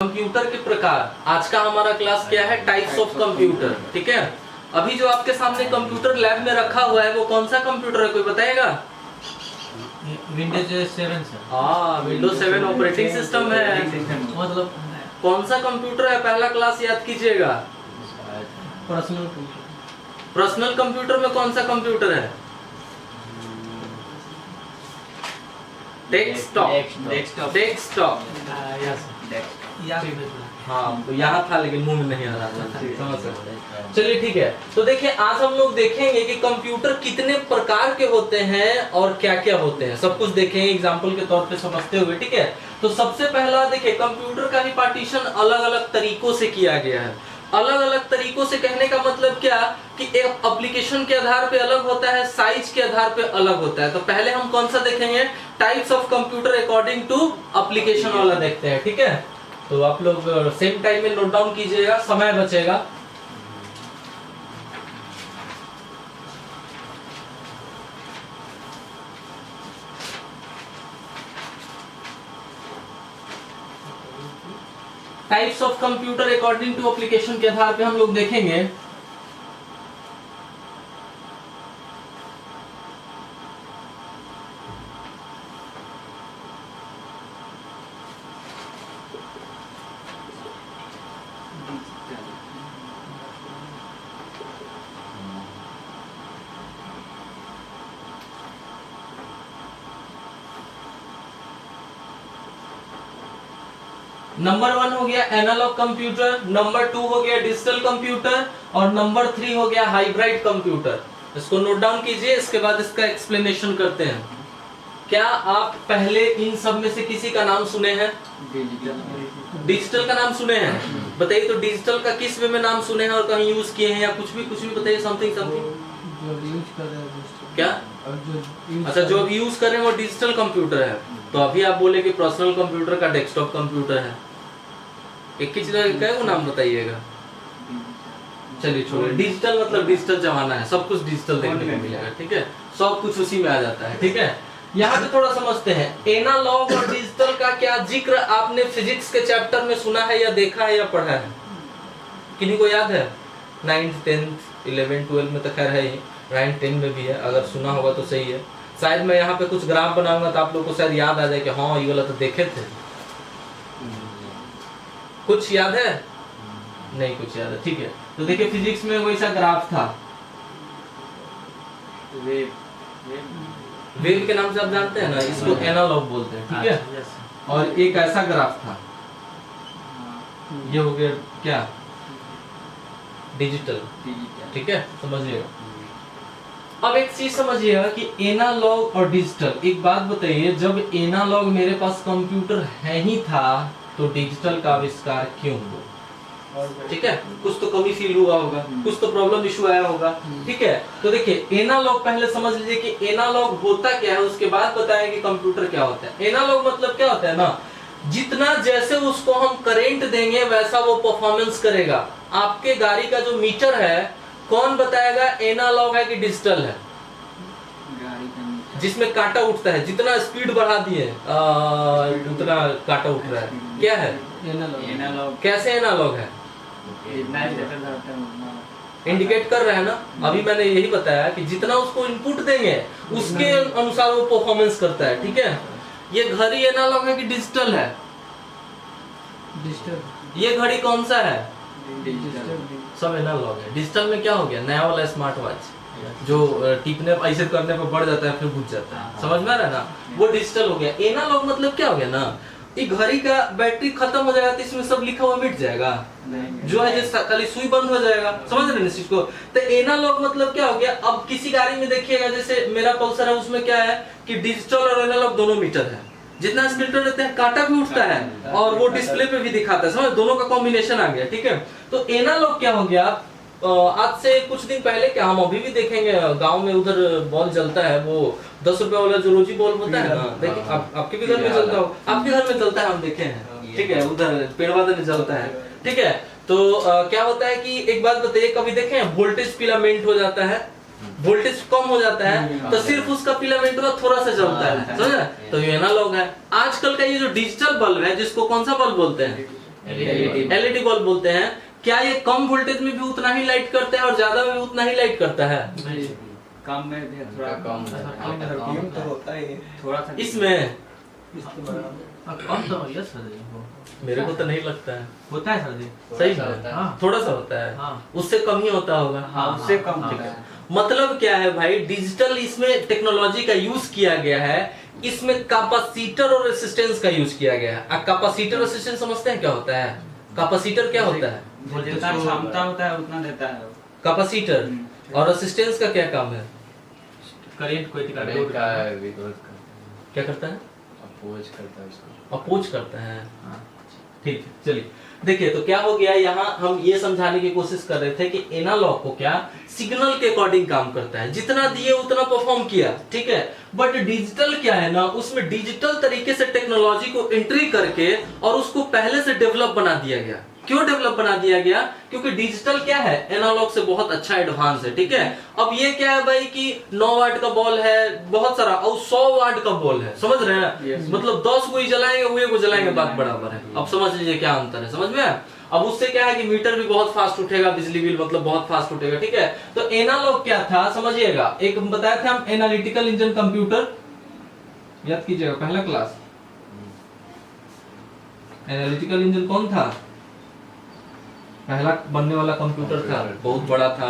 Computer के प्रकार। आज का हमारा क्लास क्या है? Types of computer. ठीक है, अभी जो आपके सामने कंप्यूटर लैब में रखा हुआ है वो कौन सा कंप्यूटर है, कोई बताएगा? Windows 7 sir. हाँ, विंडोज 7 ऑपरेटिंग सिस्टम है। मतलब कौन सा कंप्यूटर है? पहला क्लास याद कीजिएगा। पर्सनल कंप्यूटर में कौन सा कंप्यूटर है? डेस्कटॉप। हाँ, तो यहाँ था लेकिन मुंह में नहीं आ रहा था। समझ सकते हैं। चलिए ठीक है, तो देखिए आज हम लोग देखेंगे कि कंप्यूटर कितने प्रकार के होते हैं और क्या क्या होते हैं, सब कुछ देखेंगे एग्जाम्पल के तौर पे समझते हुए। ठीक है, तो सबसे पहला देखिए, कंप्यूटर का भी पार्टीशन अलग अलग तरीकों से किया गया है। अलग अलग तरीकों से कहने का मतलब क्या कि एक एप्लीकेशन के आधार पे अलग होता है, साइज के आधार पे अलग होता है। तो पहले हम कौन सा देखेंगे? Types of computer according to application वाला देखते हैं। ठीक है, तो आप लोग सेम टाइम में नोट डाउन कीजिएगा, समय बचेगा। Types of computer according to application के आधार पे हम लोग देखेंगे। नंबर 1 हो गया एनालॉग कंप्यूटर, नंबर 2 हो गया डिजिटल कंप्यूटर और नंबर 3 हो गया हाइब्रिड कंप्यूटर। इसको नोट डाउन कीजिए, इसके बाद इसका एक्सप्लेनेशन करते हैं। क्या आप पहले इन सब में से किसी का नाम सुने हैं? डिजिटल का नाम सुने हैं? बताइए तो डिजिटल का किस वे में नाम सुने हैं और कहीं यूज किए हैं या कुछ भी बताइए। समथिंग क्या? अच्छा, जो अभी यूज कर रहे हैं वो डिजिटल कंप्यूटर है। तो अभी आप बोले कि पर्सनल कंप्यूटर का डेस्कटॉप कंप्यूटर है। एक की चीज को नाम बताइएगा। चलिए छोड़िए, डिजिटल मतलब डिजिटल जमाना है, सब कुछ डिजिटल देखने को मिलेगा। ठीक है, सब कुछ उसी में आ जाता है। ठीक है, यहाँ पे थोड़ा समझते हैं एनालॉग और डिजिटल का क्या जिक्र आपने फिजिक्स के चैप्टर में सुना है या देखा है या पढ़ा है? किन्हीं को याद है? 9th 10th 11th 12 में तो खैर है ही, 9th 10 में भी है। अगर सुना होगा तो सही है। शायद मैं यहाँ पे कुछ ग्राफ बनाऊंगा तो आप लोगों को शायद याद आ जाए कि हाँ ये वाला तो देखे थे। कुछ याद है? नहीं कुछ याद है। ठीक है, तो देखिए फिजिक्स में वैसा ग्राफ था। वेव के नाम से आप जानते हैं ना, इसको एनालॉग बोलते हैं। ठीक है, और एक ऐसा ग्राफ था, ये हो गया क्या? डिजिटल। ठीक है, समझिएगा। अब एक चीज समझिएगा कि एनालॉग और डिजिटल, एक बात बताइए, जब एनालॉग मेरे पास कंप्यूटर है ही था तो डिजिटल का आविष्कार क्यों हुआ? ठीक है, कुछ तो कमी फील हुआ होगा, कुछ तो प्रॉब्लम इशू आया होगा। ठीक है, तो देखिए एनालॉग पहले समझ लीजिए कि एनालॉग होता क्या है, उसके बाद बताएं कि कंप्यूटर क्या होता है। एनालॉग मतलब क्या होता है ना, जितना जैसे उसको हम करंट देंगे वैसा वो परफॉर्मेंस करेगा। आपके गाड़ी का जो मीटर है, कौन बताएगा एनालॉग है कि डिजिटल है? जिसमें कांटा उठता है, जितना स्पीड बढ़ा दिए उतना कांटा उठ रहा है, क्या है? एनालॉग। कैसे एनालॉग है? इंडिकेट कर रहा है ना। अभी मैंने यही बताया कि जितना उसको इनपुट देंगे उसके अनुसार वो परफॉर्मेंस करता है। ठीक है, ये घड़ी एनालॉग है कि डिजिटल है? डिजिटल। ये घड़ी कौन सा है? सब एनालॉग है। डिजिटल में क्या हो गया? नया वाला स्मार्ट वॉच जो टिपने ऐसे करने पर बढ़ जाता है फिर बुझ जाता है, समझ में आ रहा है ना, वो डिजिटल हो गया। एनालॉग मतलब क्या हो गया ना, ये घड़ी का बैटरी खत्म हो जाएगा तो इसमें सब लिखा हुआ मिट जाएगा, जो है जैसे खाली सुई बंद हो जाएगा। समझ रहे हैं इस चीज को? तो एनालॉग मतलब क्या हो गया? अब किसी गाड़ी में देखिएगा, जैसे मेरा पल्सर है, उसमें क्या है कि डिजिटल और एनालॉग दोनों मीटर है। जितना स्पीड रहते हैं कांटा भी उठता है और वो डिस्प्ले पे भी दिखाता है। समझ, दोनों का कॉम्बिनेशन आ गया। ठीक है, तो एनालॉग क्या हो गया? आज से कुछ दिन पहले, क्या हम अभी भी देखेंगे गांव में उधर बॉल जलता है, वो 10 रुपए वाला जो रोजी बॉल होता है ना, देखिए आपके भी घर में जलता हो, आपके घर में जलता है, हम देखे हैं। ठीक है, उधर पेड़वादन में जलता है। ठीक है, तो क्या होता है कि एक बात बताइए, कभी देखे वोल्टेज फिलामेंट हो जाता है, वोल्टेज कम हो जाता है तो सिर्फ उसका फिलामेंट थोड़ा सा जलता है, समझा? तो ये एनालॉग है। आजकल का ये जो डिजिटल बल्ब है, जिसको कौन सा बल्ब बोलते हैं? एलईडी बल्ब बोलते हैं। क्या ये कम वोल्टेज में भी उतना ही लाइट करता है और ज्यादा में भी उतना ही लाइट करता है? कम में भी थोड़ा कम तो होता ही है थोड़ा सा इसमें कम तो भैया सर जी वो मेरे को तो नहीं लगता है। होता है सर जी। सही सा है, होता है। हाँ थोड़ा सा होता है, हाँ उससे कम ही होता होगा। हाँ उससे कम हाँ, ठीक है। मतलब क्या है भाई, डिजिटल इसमें टेक्नोलॉजी का यूज किया गया है। इसमें कैपेसिटर और रेसिस्टेंस का यूज किया गया है। कैपेसिटर रेसिस्टेंस समझते हैं क्या होता है? कैपेसिटर क्या होता है? जितना क्षमता होता है उतना देता है वो। कैपेसिटर और रेसिस्टेंस का क्या काम है? करेंट कोई करंट का विरोध करता क्या करता है? है, अपोज करता है उसको। अपोज करता है। ठीक है, चलिए देखिए तो क्या हो गया, यहाँ हम ये समझाने की कोशिश कर रहे थे कि एनालॉग को क्या सिग्नल के अकॉर्डिंग काम करता है, जितना दिए उतना परफॉर्म किया, ठीक है। बट डिजिटल क्या है ना, उसमें डिजिटल तरीके से टेक्नोलॉजी को एंट्री करके और उसको पहले से डेवलप बना दिया गया। क्यों डेवलप बना दिया गया? क्योंकि डिजिटल क्या है, एनालॉग से बहुत अच्छा एडवांस है, ठीक है। अब ये क्या है भाई कि 9 वाट का बॉल है बहुत सारा और 100 वाट का बॉल है, समझ रहे हैं? मतलब 10 को ही जलाएंगे, हुए को जलाएंगे, बात बराबर है। अब समझ लीजिए क्या अंतर है, समझ में? अब उससे क्या है कि मीटर भी बहुत फास्ट उठेगा, बिजली बिल मतलब बहुत फास्ट उठेगा, ठीक है। तो एनालॉग क्या था समझिएगा, एक बताया था हम एनालिटिकल इंजन कंप्यूटर, याद कीजिएगा पहला क्लास। एनालिटिकल इंजन कौन था? पहला बनने वाला कंप्यूटर था, बहुत बड़ा था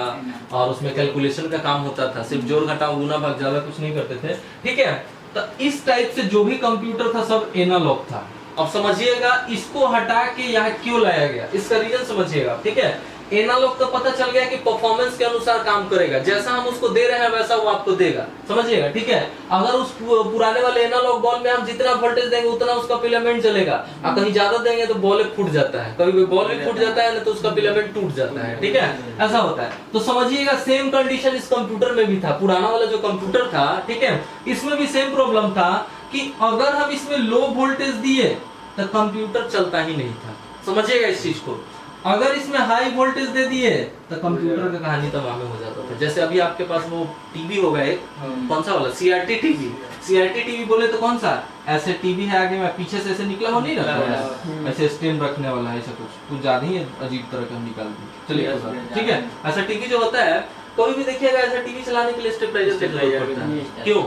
और उसमें कैलकुलेशन का काम होता था, सिर्फ जोड़ घटाव गुना भाग, ज्यादा कुछ नहीं करते थे, ठीक है। तो इस टाइप से जो भी कंप्यूटर था सब एनालॉग था। अब समझिएगा इसको हटा के यहाँ क्यों लाया गया, इसका रीजन समझिएगा, ठीक है। एनालॉग का पता चल गया कि परफॉर्मेंस के अनुसार काम करेगा, जैसा हम उसको दे रहे हैं वैसा वो आपको देगा, समझिएगा, ठीक है। अगर उस पुराने वाले एनालॉग बॉल में हम जितना वोल्टेज देंगे उतना उसका फिलामेंट चलेगा, और कहीं ज्यादा देंगे तो बॉल फूट जाता है, कभी बॉल भी फूट जाता है ना तो उसका फिलामेंट टूट जाता है, ठीक है, ऐसा होता है। तो समझिएगा सेम कंडीशन इस कंप्यूटर में भी था, पुराना वाला जो कंप्यूटर था, ठीक है, इसमें भी सेम प्रॉब्लम था कि अगर हम इसमें लो वोल्टेज दिए तो कंप्यूटर चलता ही नहीं था, समझिएगा इस चीज को। अगर इसमें हाई वोल्टेज दे दिए तो कंप्यूटर का कहानी तमाम हो जाता था। जैसे अभी आपके पास वो टीवी होगा एक, कौन सा वाला, सीआरटी टीवी। सीआरटी टीवी बोले तो कौन सा, ऐसे टीवी है आगे में पीछे से ऐसे निकला हो नहीं रहा, ऐसे स्टैंड रखने वाला है, ऐसा कुछ ज्यादा ही अजीब तरह का निकाल दिया, चलिए ठीक है। ऐसा टीवी जो होता है, कोई भी देखिएगा ऐसा टीवी चलाने के लिए स्टेबलाइजर की जरूरत पड़ता है। क्यों?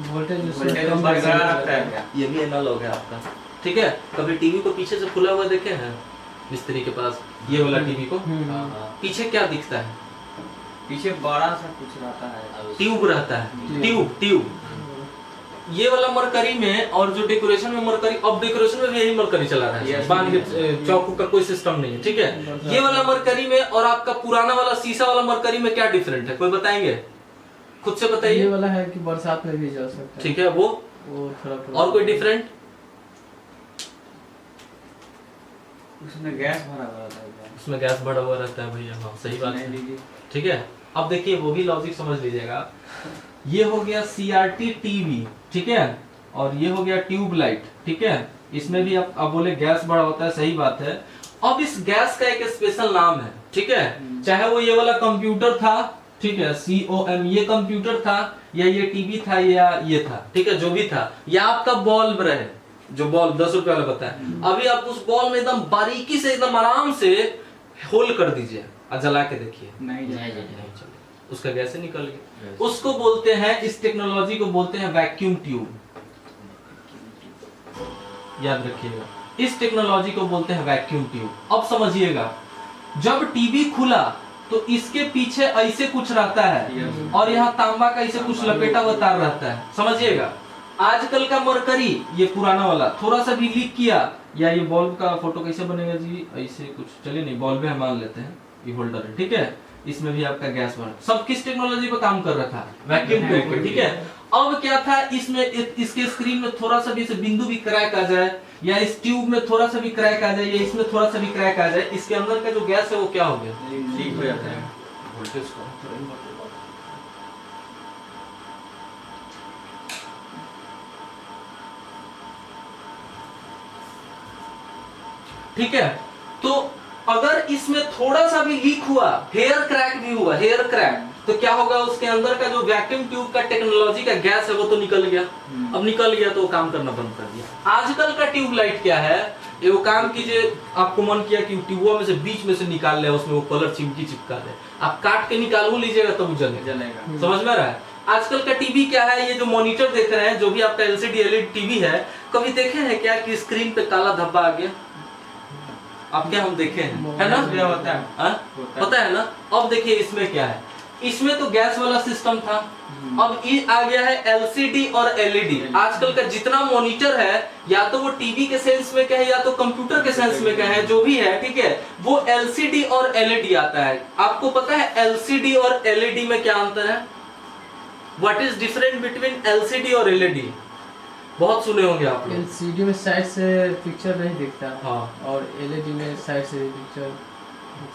वोल्टेज बरकरार रखता है क्या? ये भी एनालॉग है आपका, ठीक है। कभी टीवी को पीछे से खुला हुआ देखे हैं मिस्त्री के पास, ये वाला टीवी को पीछे क्या दिखता है? पीछे बड़ा सा कुछ रहता है, ट्यूब रहता है, ट्यूब। ये वाला मरकरी में और जो डेकोरेशन में मरकरी, अब डेकोरेशन में भी यही मरकरी चला रहा है, बांध के चौक का कोई सिस्टम नहीं है, ठीक है। ये वाला मरकरी में और आपका पुराना वाला शीशा वाला मरकरी में क्या डिफरेंट है, कोई बताएंगे? खुद से बताइए। ये वाला है कि बरसात में भी जा सकता है, ठीक है, वो थोड़ा और कोई डिफरेंट? उसमें गैस भरा हुआ रहता है, उसमें गैस भरा हुआ रहता है भैया, हाँ सही बात है, लीजिए। ठीक है। अब देखिए वो भी लॉजिक समझ लीजिएगा, ये हो गया सीआरटी टीवी, ठीक है, और ये हो गया ट्यूबलाइट, ठीक है। इसमें भी आप बोले गैस बड़ा होता है, सही बात है। अब इस गैस का एक स्पेशल नाम है, ठीक है, चाहे वो ये वाला कंप्यूटर था, ठीक है, COM ये कंप्यूटर था या ये टीवी था या ये था, ठीक है, जो भी था, या आपका बल्ब रहे, जो बॉल 10 रुपए वाला बताया, अभी आप उस बॉल में एकदम बारीकी से एकदम आराम से होल कर दीजिए और जला के देखिए, नहीं चले, उसका गैस से निकल गया। उसको बोलते हैं, इस टेक्नोलॉजी को बोलते हैं वैक्यूम ट्यूब, याद रखिएगा, इस टेक्नोलॉजी को बोलते हैं वैक्यूम ट्यूब। अब समझिएगा, जब टीवी खुला तो इसके पीछे ऐसे कुछ रहता है और यहाँ तांबा का ऐसे कुछ लपेटा हुआ तार रहता है, समझिएगा। आजकल का मरकरी, ये पुराना वाला, थोड़ा सा भी लीक किया, या ये बल्ब का फोटो कैसे बनेगा जी, ऐसे कुछ, चलिए नहीं बल्ब है मान लेते हैं, ये होल्डर है, ठीक है, इसमें भी आपका गैस बर्न, सब किस टेक्नोलॉजी पे काम कर रखा है, वैक्यूम ट्यूब पे, ठीक है। अब क्या था, इसमें इसके स्क्रीन में थोड़ा सा भी इसे बिंदु भी क्रैक आ जाए, या इस ट्यूब में थोड़ा सा भी क्रैक आ जाए, या इसमें थोड़ा सा भी क्रैक आ जाए, इसके अंदर का जो गैस है वो क्या हो गया, लीक हो जाता है। वोल्टेज को ठीक है। तो अगर इसमें थोड़ा सा भी लीक हुआ, हेयर क्रैक भी हुआ, हेयर क्रैक, तो क्या होगा, उसके अंदर का जो वैक्यूम ट्यूब का टेक्नोलॉजी का गैस है वो तो निकल गया। अब निकल गया तो वो काम करना बंद कर दिया। आजकल का ट्यूबलाइट क्या है, ये वो काम कीजिए, आपको मन किया कि ट्यूबों में से बीच में से निकाल ले, उसमें वो कलर चिपका दे, आप काट के निकाल लीजिएगा तब वो जलेगा। समझ में आ रहा है? आजकल का टीवी क्या है, ये जो मॉनिटर देख रहे हैं, जो भी आपका एलसीडी एलईडी टीवी है, कभी देखे हैं क्या कि स्क्रीन पे काला धब्बा आ गया? आप क्या हम देखे हैं, है ना? होता है, पता है ना? अब देखिए इसमें क्या है, इसमें तो गैस वाला सिस्टम था, अब ये आ गया है एलसीडी और एलईडी। आजकल का जितना मॉनिटर है, या तो वो टीवी के सेंस में कहे या तो कंप्यूटर के सेंस में कहे, जो भी है, ठीक है, वो एलसीडी और एलईडी आता है। आपको पता है एलसीडी और एलईडी में क्या अंतर है? What is different between LCD और एलईडी? बहुत सुने होंगे आप लोग। एलसीडी में साइड से पिक्चर नहीं दिखता, हाँ, और एलईडी में साइड से पिक्चर।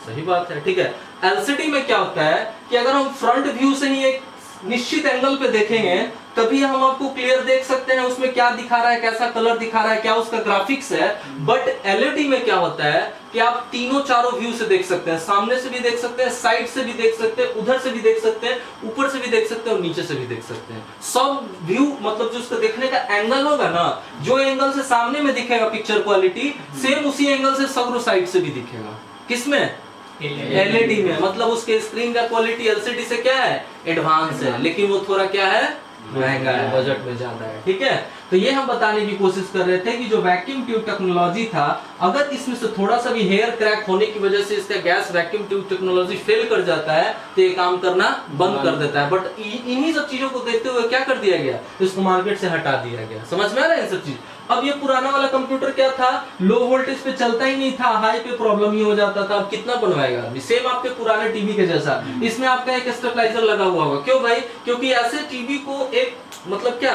सही बात है, ठीक है। एलसीडी में क्या होता है कि अगर हम फ्रंट व्यू से ही एक निश्चित एंगल पे देखेंगे तभी हम आपको क्लियर देख सकते हैं उसमें क्या दिखा रहा है, कैसा कलर दिखा रहा है, क्या उसका ग्राफिक्स है। बट एलईडी में क्या होता है कि आप तीनों चारों व्यू से देख सकते हैं, सामने से भी देख सकते हैं, साइड से भी देख सकते हैं, उधर से भी देख सकते हैं, ऊपर से भी देख सकते हैं और नीचे से भी देख सकते हैं। सब व्यू मतलब जो उसका देखने का एंगल होगा ना, जो एंगल से सामने में दिखेगा पिक्चर क्वालिटी, सेम उसी एंगल से सगरो साइड से भी दिखेगा। किसमें? एलईडी में। मतलब उसके स्क्रीन का क्वालिटी एलसीडी से क्या है, एडवांस है, लेकिन वो थोड़ा क्या है, महंगा है, बजट में ज्यादा है, ठीक है। तो ये हम बताने की कोशिश कर रहे थे कि जो वैक्यूम ट्यूब टेक्नोलॉजी था, अगर इसमें से थोड़ा सा भी हेयर क्रैक होने की वजह से इसका gas vacuum tube technology fail कर जाता है तो ये काम करना बंद कर देता है। बट इन्हीं सब चीजों को देखते हुए क्या कर दिया गया, इसको मार्केट से हटा दिया गया। समझ में आ रहा है इन सब चीज? अब ये पुराना वाला कंप्यूटर क्या था, लो वोल्टेज पे चलता ही नहीं था, हाई पे प्रॉब्लम ही हो जाता था। अब कितना बनवाएगा आदमी, सेम आपके पुराने टीवी के जैसा। इसमें आपका एक स्टेबलाइजर लगा हुआ होगा, क्यों भाई? क्योंकि ऐसे टीवी को एक मतलब क्या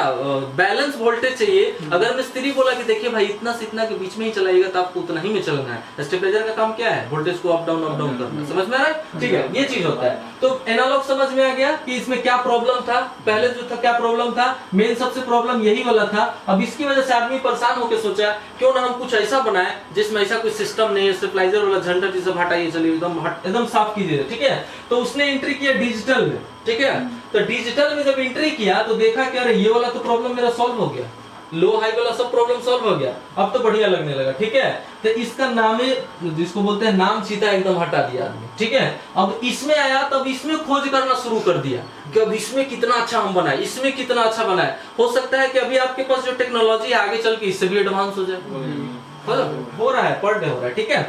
बैलेंस वोल्टेज चाहिए। अगर मिस्त्री बोला कि देखिए भाई इतना से इतना के बीच में ही चलाइएगा तो आपको उतना ही में चलना है। स्टेबलाइजर का काम क्या है, वोल्टेज को अप डाउन करना। समझ में आ रहा है? ठीक है, ये चीज होता है। तो एनालॉग समझ में आ गया कि इसमें क्या प्रॉब्लम था, पहले जो था क्या प्रॉब्लम था, मेन सबसे प्रॉब्लम यही वाला था। अब इसकी वजह से आदमी परेशान होकर सोचा क्यों ना हम कुछ ऐसा बनाए जिसमें ऐसा कोई सिस्टम नहीं है, स्टेबलाइजर वाला झंझट सब हटाइए, चलिए एकदम साफ कीजिए, ठीक है। तो उसने एंट्री किया डिजिटल में, ठीक है। तो डिजिटल में जब एंट्री किया तो देखा कि अरे ये वाला तो प्रॉब्लम मेरा सॉल्व हो गया, लो हाई वाला सब प्रॉब्लम सॉल्व हो गया, अब तो बढ़िया लगने लगा, ठीक है। तो इसका नाम है, जिसको बोलते हैं नाम चीता एकदम हटा दिया आदमी, ठीक है। अब इसमें आया तब इसमें खोज करना शुरू कर दिया कि अब इसमें कितना अच्छा हम बनाए, इसमें कितना अच्छा बनाए। हो सकता है कि अभी आपके पास जो टेक्नोलॉजी आगे चल के इससे भी एडवांस हो जाए, हो रहा है, पर डे हो रहा है, ठीक है।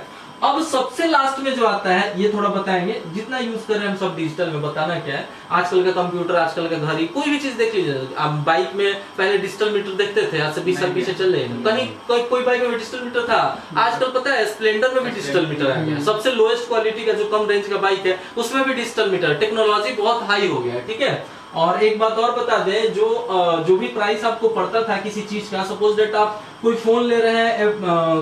अब सबसे लास्ट में जो आता है ये थोड़ा बताएंगे, जितना यूज कर रहे हैं हम सब डिजिटल में। बताना क्या है, आजकल का कंप्यूटर, आजकल का घड़ी, कोई भी चीज देख लीजिए। आप बाइक में पहले डिजिटल मीटर देखते थे, आज से 20 साल पीछे चल रहे हैं, कहीं कोई बाइक में भी डिजिटल मीटर था। आजकल पता है स्प्लेंडर में भी डिजिटल मीटर आ गया, सबसे लोएस्ट क्वालिटी का जो कम रेंज का बाइक है उसमें भी डिजिटल मीटर। टेक्नोलॉजी बहुत हाई हो गया है, ठीक है। और एक बात और बता दें, जो भी प्राइस आपको पड़ता था किसी चीज का, सपोज डेट आप कोई फोन ले रहे हैं,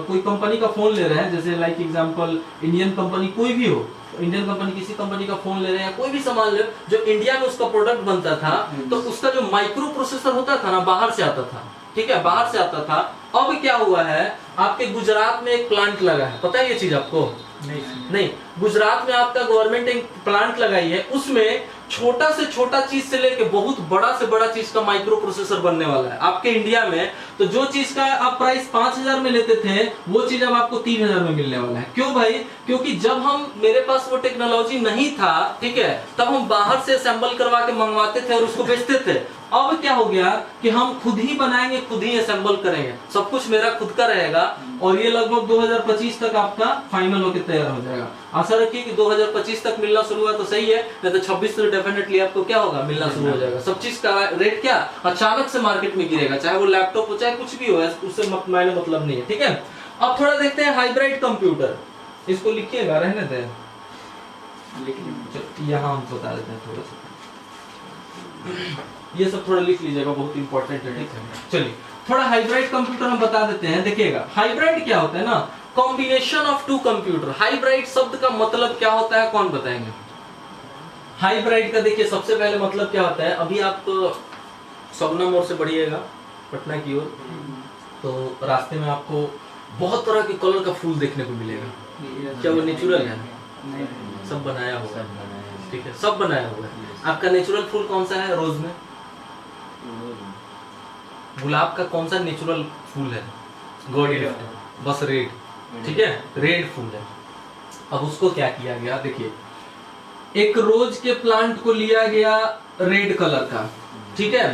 कोई कंपनी का फोन ले रहे हैं, जैसे लाइक एग्जांपल इंडियन कंपनी कोई भी हो, इंडियन कंपनी किसी कंपनी का फोन ले रहे हैं, कोई भी सामान ले, जो इंडिया में उसका प्रोडक्ट बनता था, तो उसका जो माइक्रो प्रोसेसर होता था ना, बाहर से आता था, ठीक है, बाहर से आता था। अब क्या हुआ है, आपके गुजरात में एक प्लांट लगा है, पता है ये चीज आपको? नहीं, गुजरात में आपका गवर्नमेंट एक प्लांट लगाई है, उसमें छोटा से छोटा चीज से लेके बहुत बड़ा से बड़ा चीज का माइक्रो प्रोसेसर बनने वाला है आपके इंडिया में। तो जो चीज का आप प्राइस 5000 में लेते थे, वो चीज अब आपको 3000 में मिलने वाला है। क्यों भाई? क्योंकि जब हम, मेरे पास वो टेक्नोलॉजी नहीं था, ठीक है, तब हम बाहर से असेंबल करवा के मंगवाते थे और उसको बेचते थे। अब क्या हो गया कि हम खुद ही बनाएंगे, खुद ही असेंबल करेंगे, सब कुछ मेरा खुद का रहेगा, और ये लगभग 2025 तक आपका फाइनल होकर तैयार हो जाएगा। आशा रखिए कि 2025 तक मिलना शुरू हुआ तो सही है, नहीं तो 26 से डेफिनेटली आपको क्या होगा, मिलना शुरू हो जाएगा। सब चीज का रेट क्या अचानक से मार्केट में गिरेगा, चाहे वो लैपटॉप हो चाहे कुछ भी हो, उससे मैंने मतलब नहीं है, ठीक है। अब थोड़ा देखते हैं हाइब्रिड कंप्यूटर, इसको लिखिएगा, रहने दें, यहाँ हम बता देते हैं थोड़ा सा, ये सब थोड़ा लिख लीजिएगा, बहुत इंपॉर्टेंट है, ठीक है। चलिए थोड़ा हाइब्रिड कंप्यूटर हम बता देते हैं। देखिएगा हाइब्रिड क्या होता है ना, combination of two computer. Hybrid शब्द का मतलब क्या होता है, कौन बताएंगे? हाइब्रिड का देखिए सबसे पहले मतलब क्या होता है, अभी आप सगुना मोड़ से बढ़िएगा पटना की ओर, तो रास्ते में आपको बहुत तरह के कलर का फूल देखने को मिलेगा। क्या वो नेचुरल है? सब बनाया हुआ है, ठीक है, सब बनाया हुआ है। आपका नेचुरल फूल कौन सा है रोज में? गुलाब का कौन सा नेचुरल फूल है? गॉड गिफ्ट, बस रेड, ठीक है, रेड फूल है। अब उसको क्या किया गया, देखिए एक रोज के प्लांट को लिया गया रेड कलर का, ठीक है,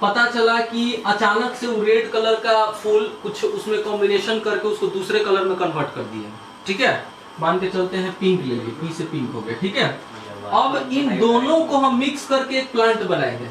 पता चला कि अचानक से वो रेड कलर का फूल कुछ उसमें कॉम्बिनेशन करके उसको दूसरे कलर में कन्वर्ट कर दिया, ठीक है, मान के चलते हैं पिंक ले लिए, पी से पिंक हो गया, ठीक है। अब इन दोनों को हम मिक्स करके एक प्लांट बनाएंगे,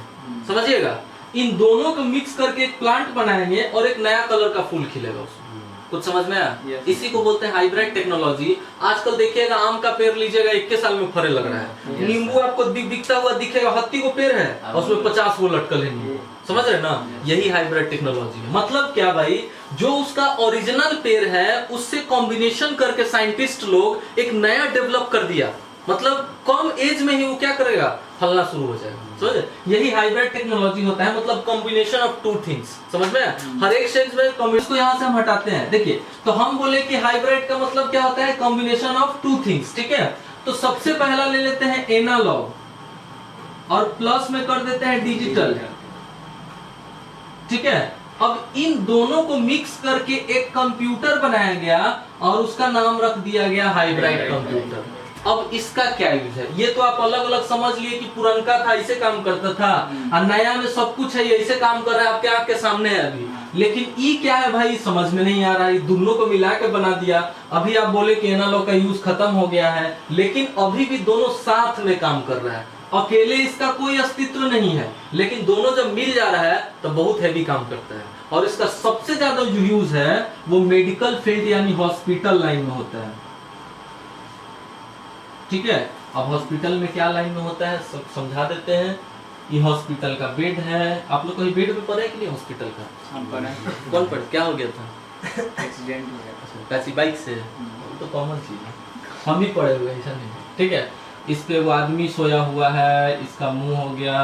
समझिएगा, इन दोनों को मिक्स करके एक प्लांट बनाएंगे और एक नया कलर का फूल खिलेगा उसमें। कुछ समझ में आया? Yes. इसी को बोलते हैं हाइब्रिड टेक्नोलॉजी। आजकल देखिएगा आम का पेड़ लीजिएगा 21 साल में फरे लग रहा है। Yes. नींबू आपको दिखता हुआ दिखेगा, हत्ती को पेड़ है और उसमें 50 वो लटकल है नींबू, समझ रहे ना? यही हाइब्रिड टेक्नोलॉजी है। मतलब क्या भाई, जो उसका ओरिजिनल पेड़ है उससे कॉम्बिनेशन करके साइंटिस्ट लोग एक नया डेवलप कर दिया, मतलब कम एज में ही वो क्या करेगा, फलना शुरू हो जाएगा, समझे? यही हाइब्रिड टेक्नोलॉजी होता है, मतलब कॉम्बिनेशन ऑफ टू थिंग्स, समझ में? हर एक स्टेज में कॉम्बिनेशन को यहाँ से हम हटाते हैं। देखिए तो हम बोले कि हाइब्रिड का मतलब क्या होता है, कॉम्बिनेशन ऑफ टू थिंग्स, ठीक है। तो सबसे पहला ले लेते हैं एनालॉग और प्लस में कर देते हैं डिजिटल, ठीक है। अब इन दोनों को मिक्स करके एक कंप्यूटर बनाया गया और उसका नाम रख दिया गया हाइब्रिड कंप्यूटर। अब इसका क्या यूज है, ये तो आप अलग अलग समझ लिए कि पुरनका था ऐसे काम करता था और नया में सब कुछ है ऐसे काम कर रहा है, आपके आपके सामने है अभी, लेकिन ई क्या है भाई समझ में नहीं आ रहा है। दोनों को मिला के बना दिया। अभी आप बोले कि एनालॉग का यूज खत्म हो गया है, लेकिन अभी भी दोनों साथ में काम कर रहा है, अकेले इसका कोई अस्तित्व नहीं है, लेकिन दोनों जब मिल जा रहा है तो बहुत हैवी काम करता है। और इसका सबसे ज्यादा जो यूज है वो मेडिकल फील्ड यानी हॉस्पिटल लाइन में होता है, ठीक है। अब हॉस्पिटल में क्या लाइन में होता है सब समझा देते हैं। ये हॉस्पिटल का बेड है, आप लोग कहीं बेड पे पड़े कि नहीं हॉस्पिटल का? हम पढ़े, कौन पढ़े, क्या हो गया था? एक्सीडेंट हो गया। कैसी बाइक से? तो कॉमन चीज है, हम ही पड़े हुए ऐसा नहीं, ठीक है। इस पे वो आदमी सोया हुआ है, इसका मुंह हो गया,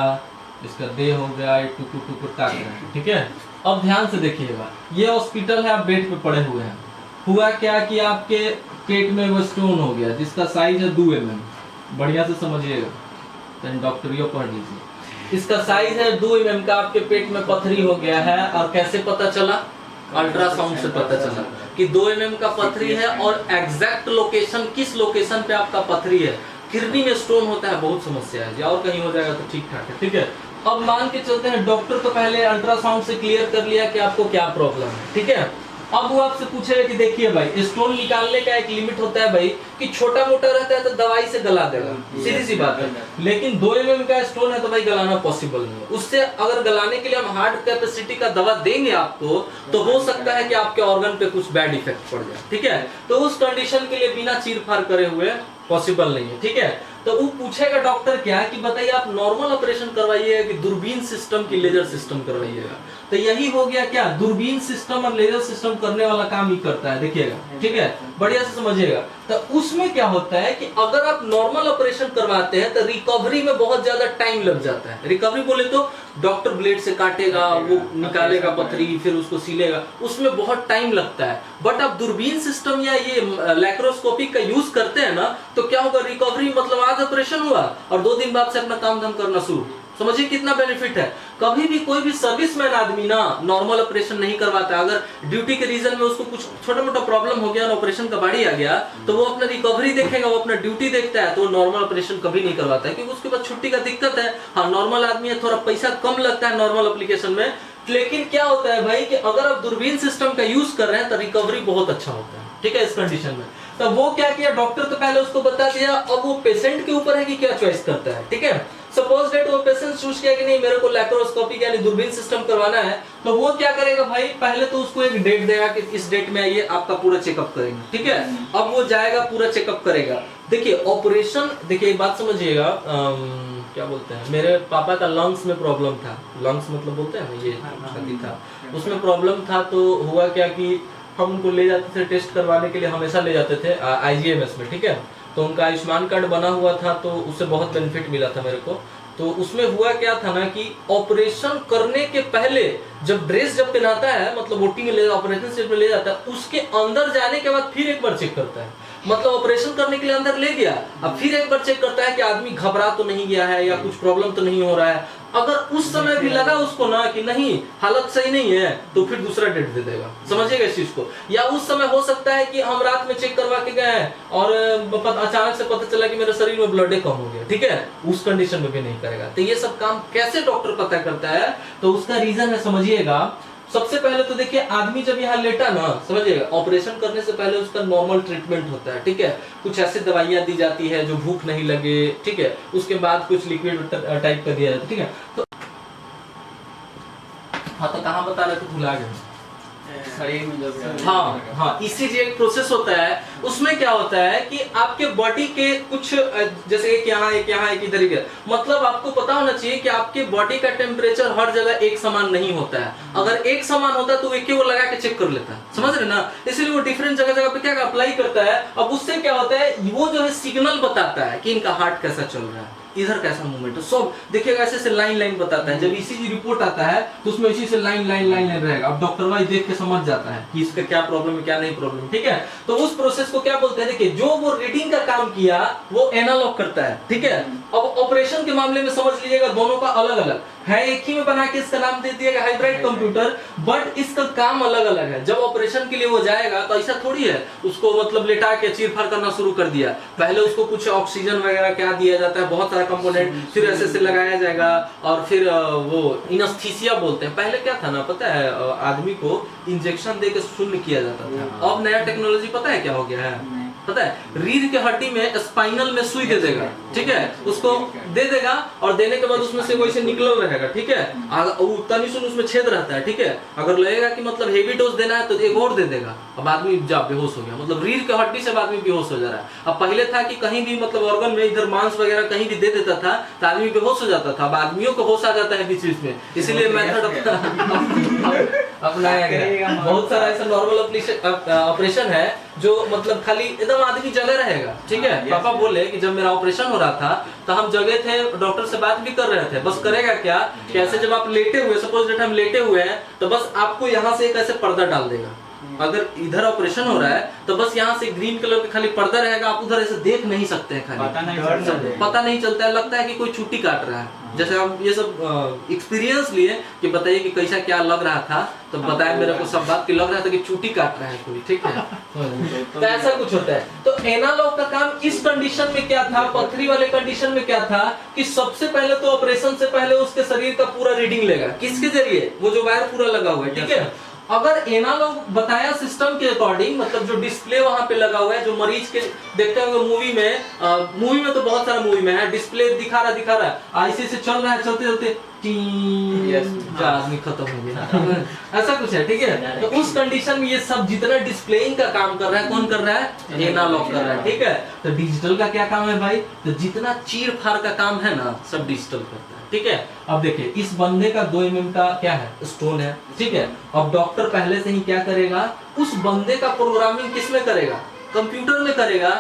इसका देह हो गया, ये टुकुर टुकुर ताक रहा है, ठीक है। अब ध्यान से देखिएगा, ये हॉस्पिटल है, आप बेड पे पड़े हुए हैं। हुआ क्या कि आपके पेट में वो स्टोन हो गया जिसका साइज है 2 mm, बढ़िया से समझिएगा, तो डॉक्टरियो पढ़ लीजिए। इसका साइज है 2 mm का, आपके पेट में पथरी हो गया है। और कैसे पता चला? अल्ट्रासाउंड से पता चला कि 2 mm का पथरी है और एग्जैक्ट लोकेशन, किस लोकेशन पे आपका पथरी है। किडनी में स्टोन होता है, बहुत समस्या है, और कहीं हो जाएगा तो ठीक ठाक है, ठीक है। अब मान के चलते हैं डॉक्टर तो पहले अल्ट्रासाउंड से क्लियर कर लिया कि आपको क्या प्रॉब्लम है, ठीक है। अब वो आपसे पूछेगा कि देखिए भाई, स्टोन निकालने का एक लिमिट होता है भाई, कि छोटा मोटा रहता है तो दवाई से गला देगा, सीधी सी बात है। लेकिन 2 mm का स्टोन है तो भाई गलाना पॉसिबल नहीं है। उससे अगर गलाने के लिए हम हार्ड कैपेसिटी का दवा देंगे आपको, तो हो सकता है कि आपके ऑर्गन पे कुछ बैड इफेक्ट पड़ जाए, ठीक है। तो उस कंडीशन के लिए बिना चीर-फाड़ करे हुए पॉसिबल नहीं है, ठीक है। तो वो पूछेगा डॉक्टर क्या कि बताइए आप नॉर्मल ऑपरेशन करवाइएगा कि दूरबीन सिस्टम की लेजर सिस्टम करवाइएगा। तो यही हो गया क्या, दूरबीन सिस्टम और लेजर सिस्टम करने वाला काम ही करता है, देखिएगा, ठीक है, बढ़िया से समझिएगा। तो उसमें क्या होता है कि अगर आप नॉर्मल ऑपरेशन करवाते हैं तो रिकवरी में बहुत ज्यादा टाइम लग जाता है। रिकवरी बोले तो डॉक्टर ब्लेड से काटेगा, वो निकालेगा पथरी, फिर उसको सीलेगा, उसमें बहुत टाइम लगता है। बट आप दूरबीन सिस्टम या ये लैप्रोस्कोपी का यूज करते हैं ना, तो क्या होगा, रिकवरी मतलब आज ऑपरेशन हुआ और 2 दिन बाद से अपना काम धाम करना शुरू। समझिए कितना बेनिफिट है। कभी भी कोई भी सर्विसमैन आदमी ना नॉर्मल ऑपरेशन नहीं करवाता। अगर ड्यूटी के रीजन में उसको कुछ छोटा मोटा प्रॉब्लम हो गया और ऑपरेशन का बारी आ गया, तो वो अपना रिकवरी देखेगा, वो अपना ड्यूटी देखता है, तो वो नॉर्मल ऑपरेशन कभी नहीं करवाता है, क्योंकि उसके पास छुट्टी का दिक्कत है। हाँ, नॉर्मल आदमी है, थोड़ा पैसा कम लगता है नॉर्मल एप्लीकेशन में, लेकिन क्या होता है भाई कि अगर आप दूरबीन सिस्टम का यूज कर रहे हैं तो रिकवरी बहुत अच्छा होता है, ठीक है, इस कंडीशन में। तो वो क्या किया डॉक्टर, तो पहले उसको बता दिया, अब वो पेशेंट के ऊपर है कि क्या चॉइस करता है, ठीक है। सपोज डेट वो पेशेंट चूज किया कि नहीं मेरे को लैप्रोस्कोपी यानी दूरबीन सिस्टम करवाना है, तो वो क्या करेगा भाई, पहले तो उसको एक डेट देगा कि इस डेट में आइए, आपका पूरा चेकअप करेंगे, ठीक है। अब वो जाएगा, पूरा चेकअप करेगा। देखिए ऑपरेशन, देखिए एक बात समझिएगा, क्या बोलते हैं, मेरे पापा का लंग्स में प्रॉब्लम था, लंग्स मतलब बोलते हैं ये छाती था, उसमें प्रॉब्लम था। तो हुआ क्या कि हम उनको ले जाते थे टेस्ट करवाने के लिए, हमेशा ले जाते थे IGMS में, ठीक है। तो उनका आयुष्मान कार्ड बना हुआ था, तो उससे बहुत बेनिफिट मिला था मेरे को। तो उसमें हुआ क्या था ना कि ऑपरेशन करने के पहले जब ड्रेस जब पहनाता है, मतलब ओटी में ले ऑपरेशन थिएटर में ले जाता है, उसके अंदर जाने के बाद फिर एक बार चेक करता है। मतलब ऑपरेशन करने के लिए अंदर ले गया, अब फिर एक बार चेक करता है कि आदमी घबरा तो नहीं गया है या कुछ प्रॉब्लम तो नहीं हो रहा है। अगर उस समय भी लगा उसको ना कि नहीं हालत सही नहीं है, तो फिर दूसरा डेट दे देगा, समझिएगा इस चीज को। या उस समय हो सकता है कि हम रात में चेक करवा के गए और अचानक से पता चला कि मेरे शरीर में ब्लड कम हो गया, ठीक है, उस कंडीशन में भी नहीं करेगा। तो ये सब काम कैसे डॉक्टर पता करता है, तो उसका रीजन है, समझिएगा। सबसे पहले तो देखिए, आदमी जब यहाँ लेटा ना, समझिएगा, ऑपरेशन करने से पहले उसका नॉर्मल ट्रीटमेंट होता है, ठीक है। कुछ ऐसी दवाइयाँ दी जाती है जो भूख नहीं लगे, ठीक है। उसके बाद कुछ लिक्विड टाइप का दिया जाता है, ठीक है। तो हाँ, तो कहाँ बता रहे थे, भुला गए। शरीर में जब हाँ, इसी जो एक प्रोसेस होता है, उसमें क्या होता है कि आपके बॉडी के कुछ, जैसे एक यहाँ एक इधर ही, मतलब आपको पता होना चाहिए कि आपके बॉडी का टेम्परेचर हर जगह एक समान नहीं होता है। अगर एक समान होता है तो एक ही वो लगा के चेक कर लेता है, समझ रहे ना। इसलिए वो डिफरेंट जगह पे क्या अप्लाई करता है। अब उससे क्या होता है, वो जो है सिग्नल बताता है कि इनका हार्ट कैसा चल रहा है, इधर कैसा मूवमेंट है, सब देखिएगा, ऐसे से लाइन बताता है। जब ईसीजी रिपोर्ट आता है तो उसमें इसी से लाइन रहेगा। अब डॉक्टर भाई देख के समझ जाता है कि इसका क्या प्रॉब्लम है, क्या नहीं प्रॉब्लम, ठीक है। तो उस प्रोसेस को क्या बोलते हैं, देखिए, जो वो रीडिंग का काम किया वो एनालॉग करता है, ठीक है। अब ऑपरेशन के मामले में समझ लीजिएगा, दोनों का अलग अलग है, एक ही में बना के इसका नाम दे दिया हाइब्रिड कंप्यूटर, बट इसका काम अलग अलग है। जब ऑपरेशन के लिए वो जाएगा तो ऐसा थोड़ी है उसको मतलब लेटा के चीर-फाड़ करना शुरू कर दिया। पहले उसको कुछ ऑक्सीजन वगैरह क्या दिया जाता है, बहुत सारा कंपोनेंट, फिर ऐसे से लगाया जाएगा और फिर वो इनेस्थीसिया बोलते हैं। पहले क्या था ना, पता है, आदमी को इंजेक्शन दे के शून्य किया जाता था। अब नया टेक्नोलॉजी पता है क्या हो गया है, पता है, रीढ़ के हड्डी में स्पाइनल में सुई दे देगा, ठीक है, उसको दे देगा और देने के बाद उसमें से वैसे निकल रहेगा, ठीक है। उतना सुन उसमें छेद रहता है, ठीक है। अगर लगेगा कि मतलब हेवी डोज देना है तो एक और दे देगा, अब आदमी जा बेहोश हो गया, मतलब रीढ़ के हड्डी से आदमी बेहोश हो जा रहा है। अब पहले था कि कहीं भी मतलब ऑर्गन में इधर मांस वगैरह कहीं भी दे देता था तो आदमी बेहोश हो जाता था। अब आदमियों को होश आ जाता है बीच में, इसलिए मेथड अपनाया गया। बहुत सारा ऐसा नॉर्मल ऑपरेशन है जो मतलब खाली एकदम आदमी जगह रहेगा, ठीक है। पापा बोले कि जब मेरा ऑपरेशन हो रहा था तो हम जगह थे, डॉक्टर से बात भी कर रहे थे, बस करेगा क्या, कैसे जब आप लेटे हुए, सपोज डेट हम लेटे हुए हैं, तो बस आपको यहाँ से एक ऐसे पर्दा डाल देगा। अगर इधर ऑपरेशन हो रहा है तो बस यहाँ से ग्रीन कलर का खाली पर्दा रहेगा, आप उधर ऐसे देख नहीं सकते हैं, खाली पता नहीं चलता है, लगता है कि कोई छुट्टी काट रहा है। जैसे हम ये सब एक्सपीरियंस लिए कि बताइए कि कैसा क्या लग रहा था, तो बताया मेरे को सब बात कि लग रहा था कि छुट्टी काट रहा है कोई, ठीक है। तो ऐसा कुछ होता है। तो एनालॉग का काम इस कंडीशन में क्या था, पथरी वाले कंडीशन में क्या था कि सबसे पहले तो ऑपरेशन से पहले उसके शरीर का पूरा रीडिंग लेगा, किसके जरिए, वो जो वायर पूरा लगा हुआ है, ठीक है। अगर एनालॉग बताया सिस्टम के अकॉर्डिंग, मतलब जो डिस्प्ले वहां पे लगा हुआ है, जो मरीज के देखते होंगे मूवी में तो बहुत सारा मूवी में है, डिस्प्ले दिखा रहा है, ऐसे से चल रहा है, चलते आदमी खत्म हो गया ऐसा कुछ है, ठीक है। तो उस कंडीशन में ये सब जितना डिस्प्लेइंग का काम कर रहा है, कौन कर रहा है, एनालॉग कर रहा है, ठीक है। तो डिजिटल का क्या काम है भाई, तो जितना चीर फाड़ का काम है ना, सब डिजिटल करता है, ठीक है। अब देखिए, इस बंदे का 2 mm का क्या है, स्टोन है, ठीक है। अब डॉक्टर पहले से ही क्या करेगा, उस बंदे का प्रोग्रामिंग किसमें करेगा, कंप्यूटर में करेगा।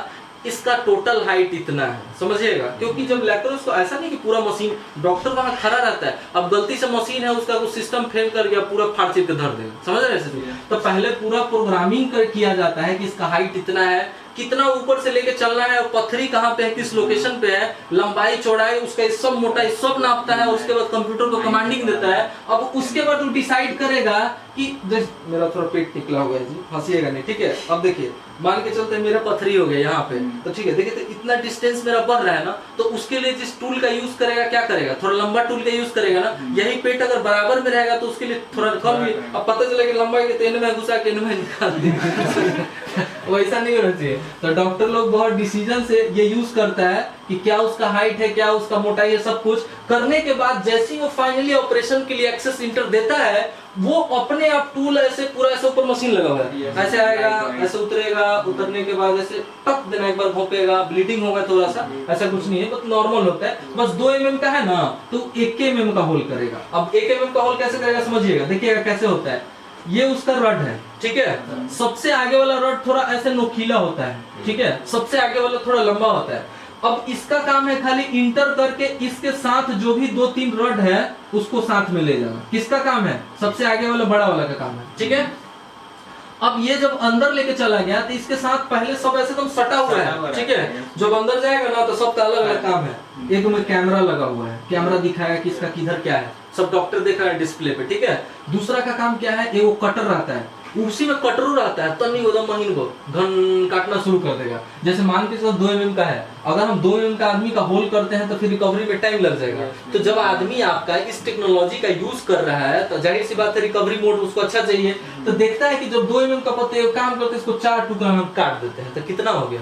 इसका टोटल हाइट इतना है, समझिएगा, क्योंकि जब लैप्रोस्कोप ऐसा नहीं कि पूरा मशीन, डॉक्टर वहां खड़ा रहता है, अब गलती से मशीन है उसका कुछ सिस्टम फेल कर गया, पूरा फाड़ चीर के धर देगा, समझ रहे हैं। तो पहले पूरा प्रोग्रामिंग किया जाता है कि इसका हाइट इतना है, कितना ऊपर से लेके चलना है, पथरी कहाँ पे है, किस लोकेशन पे है, लंबाई चौड़ाई उसका सब मोटाई सब नापता है, उसके बाद कंप्यूटर को कमांडिंग देता है। अब उसके बाद वो डिसाइड करेगा कि मेरा थोड़ा पेट निकला हुआ है जी, हंसीएगा नहीं, ठीक है। अब देखिए, मान के चलते मेरा पथरी हो गया यहाँ पे, तो ठीक है, देखिए तो इतना डिस्टेंस मेरा बढ़ रहा है ना, तो उसके लिए जिस टूल का यूज करेगा, क्या करेगा, थोड़ा लंबा टूल का यूज करेगा ना। यही पेट अगर बराबर में रहेगा तो उसके लिए थोड़ा कम भी, अब पता चलेगा लंबाई के तेन में घुसा के में निकाल दिया वैसा नहीं होना चाहिए। तो डॉक्टर लोग बहुत डिसीजन से ये यूज करता है कि क्या उसका हाइट है, क्या उसका मोटाई है, सब कुछ करने के बाद जैसे ही वो फाइनली ऑपरेशन के लिए एक्सेस इंटर देता है, वो अपने आप टूल ऐसे पूरा ऐसे ऊपर मशीन लगा हुआ है, ऐसे आएगा, ऐसे उतरेगा, उतरने के बाद ऐसे टक देना, एक बार घोपेगा, ब्लीडिंग होगा थोड़ा सा, ऐसा कुछ नहीं है, बस नॉर्मल होता है। बस 2 mm का है ना, तो 1 mm का होल करेगा। अब 1 mm का होल कैसे करेगा समझिएगा, देखिएगा कैसे होता है। ये उसका रड है, ठीक है, सबसे आगे वाला रड थोड़ा ऐसे नोकीला होता है, ठीक है, सबसे आगे वाला थोड़ा लंबा होता है। अब इसका काम है खाली इंटर करके इसके साथ जो भी 2-3 रड है उसको साथ में ले जाना। किसका काम है, सबसे आगे वाला बड़ा वाला का काम है, ठीक है। अब ये जब अंदर लेके चला गया तो इसके साथ पहले सब ऐसे एकदम सटा हुआ है, ठीक है। जब अंदर जाएगा ना तो सबका अलग अलग काम है। एक में कैमरा लगा हुआ है, कैमरा दिखाएगा कि इसका किधर क्या है, सब डॉक्टर देखा है डिस्प्ले पे, ठीक है। दूसरा का काम क्या है, वो कटर रहता है, उसी में कटरू रहता है, तनी एकदम महीन को घन काटना शुरू कर देगा। जैसे मान के चलो 2 mm का है, अगर हम 2 mm का आदमी का होल करते हैं तो फिर रिकवरी में टाइम लग जाएगा। तो जब आदमी आपका इस टेक्नोलॉजी का यूज कर रहा है तो जाहिर सी बात है रिकवरी मोड उसको अच्छा चाहिए, तो देखता है कि जब 2 mm का पत्ते काम करते इसको 4 टुकड़ा हम काट देते हैं, तो कितना हो गया,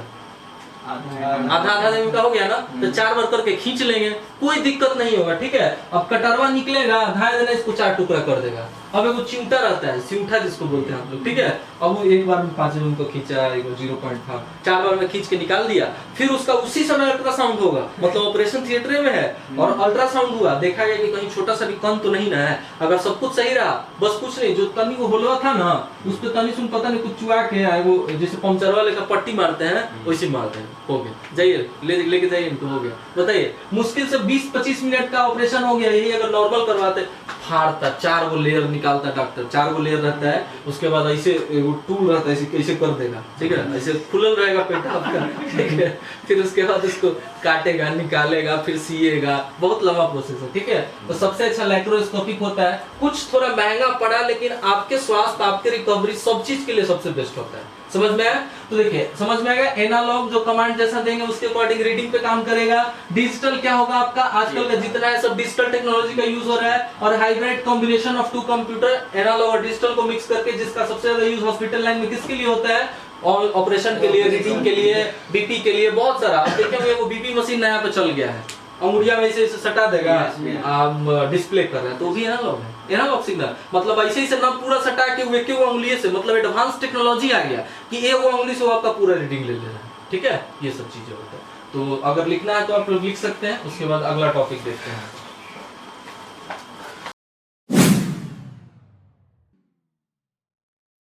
आधा mm का हो गया ना। तो 4 बार करके खींच लेंगे, कोई दिक्कत नहीं होगा, ठीक है। अब कटरवा निकलेगा, आधा देना इसको 4 टुकड़ा कर देगा। अब एगो चिमटा रहता है, सिमटा जिसको बोलते हैं आप लोग, ठीक है। अब वो एक बार में 5 mm को खींचा, एगो 0.5 था, 4 बार में खींच के निकाल दिया, फिर उसका उसी समय अल्ट्रासाउंड होगा, मतलब ऑपरेशन थिएटर में है और अल्ट्रासाउंड हुआ, देखा गया कि कहीं छोटा सा भी कण तो नहीं ना है। अगर सब कुछ सही रहा, बस कुछ नहीं, जो तनी को होलवा था ना उस पे तनी सुन पता नहीं कुछ चुआ के वो जैसे पंचर वाले का पट्टी मारते हैं वैसे मारते हैं, हो गया, जाइए लेके जाइए इनको, हो गया। बताइए मुश्किल से 20-25 मिनट का ऑपरेशन हो गया। यही अगर नॉर्मल करवाते, फाड़ता 4 गो लेयर निकालता डॉक्टर, 4 गो लेयर रहता है, उसके बाद ऐसे वो टूल रहता है, ऐसे कर देगा, ठीक है, ऐसे खुलल रहेगा पेट आपका, ठीक है। फिर उसके बाद उसको काटेगा, निकालेगा, फिर सिएगा, बहुत लंबा प्रोसेस है, ठीक है। तो सबसे अच्छा लैप्रोस्कोपिक होता है, कुछ थोड़ा महंगा पड़ा लेकिन आपके स्वास्थ्य, आपके रिकवरी, सब चीज के लिए सबसे बेस्ट होता है। समझ में आया? तो देखिए समझ में आएगा, एनालॉग जो कमांड जैसा देंगे उसके अकॉर्डिंग रीडिंग पे काम करेगा। डिजिटल क्या होगा आपका, आजकल का जितना है सब डिजिटल टेक्नोलॉजी का यूज हो रहा है, और hybrid combination of 2 computer, analog और डिजिटल को मिक्स करके, जिसका सबसे ज्यादा यूज हॉस्पिटल लाइन में किसके लिए होता है, और ऑपरेशन के लिए, रीडिंग के लिए, बीपी के लिए, बहुत सारा। आप देखेंगे वो बीपी मशीन नया पे चल गया है, अंगुलिया में ऐसे सटा देगा, आप डिस्प्ले कर रहे हैं तो वो भी एनालॉग है, एनालॉग सिग्नल। मतलब ऐसे ही से ना पूरा सटा के वो एक उंगली से, मतलब एडवांस टेक्नोलॉजी आ गया कि एक उंगली से वो आपका पूरा रीडिंग ले रहा है, ठीक है। ये सब चीजें होता है। तो अगर लिखना है तो आप लोग लिख सकते हैं, उसके बाद अगला टॉपिक देखते हैं।